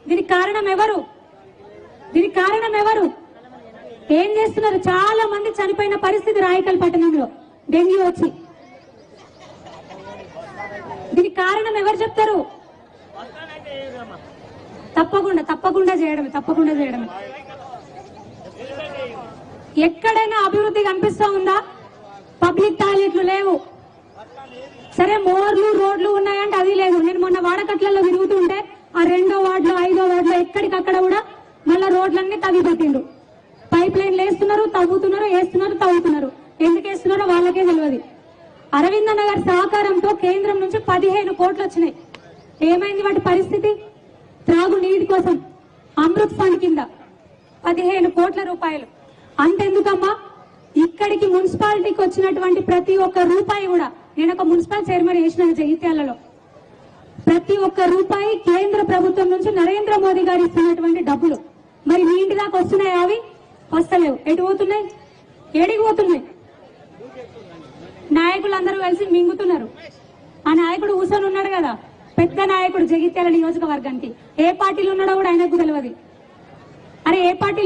దీనికి కారణం ఎవరు? దీనికి కారణం ఎవరు? ఏం చేస్తున్నారు? చాలా మంది చనిపోయిన పరిస్థితి రాయకల్ పట్టణంలో డెంగ్యూ వచ్చి. దీనికి కారణం ఎవరు చెప్తారు? తప్పకుండా చేయడమే. ఎక్కడైనా అభివృద్ధి కనిపిస్తా ఉందా? పబ్లిక్ టాయిలెట్లు లేవు. సరే మోర్లు రోడ్లు ఉన్నాయంటే అది లేదు. నేను మొన్న వాడకట్లలో తిరుగుతుంటే ఆ 2వ వార్డులో 5వ వార్డులో ఎక్కడికక్కడ కూడా మళ్ళా రోడ్లన్నీ తవ్విపెట్టిండు. పైప్ లైన్లు వేస్తున్నారు, తవ్వుతున్నారు. ఎందుకు వేస్తున్నారో వాళ్ళకే తెలియదు. అరవింద నగర్ సహకారంతో కేంద్రం నుంచి 15 కోట్లు వచ్చినాయి. ఏమైంది వాటి పరిస్థితి? త్రాగు నీటి కోసం అమృత్ ఫండ్ కింద 15 కోట్ల రూపాయలు. అంతెందుకమ్మా, ఇక్కడికి మున్సిపాలిటీకి వచ్చినటువంటి ప్రతి ఒక్క రూపాయి కూడా, నేను ఒక మున్సిపల్ చైర్మన్ చేసిన జగిత్యాలలో, ప్రతి ఒక్క రూపాయి కేంద్ర ప్రభుత్వం నుంచి నరేంద్ర మోదీ గారు ఇస్తున్నటువంటి డబ్బులు. మరి మీ ఇంటి దాకా వస్తున్నాయి? అవి వస్తలేవు. ఎటు పోతున్నాయి? ఏడికి పోతున్నాయి? నాయకులందరూ కలిసి మింగుతున్నారు. ఆ నాయకుడు ఊసని ఉన్నాడు కదా, పెద్ద నాయకుడు జగిత్యాల నియోజకవర్గానికి. ఏ పార్టీలో ఉన్నాడో కూడా ఆయనకు తెలియదు. అరే ఏ పార్టీ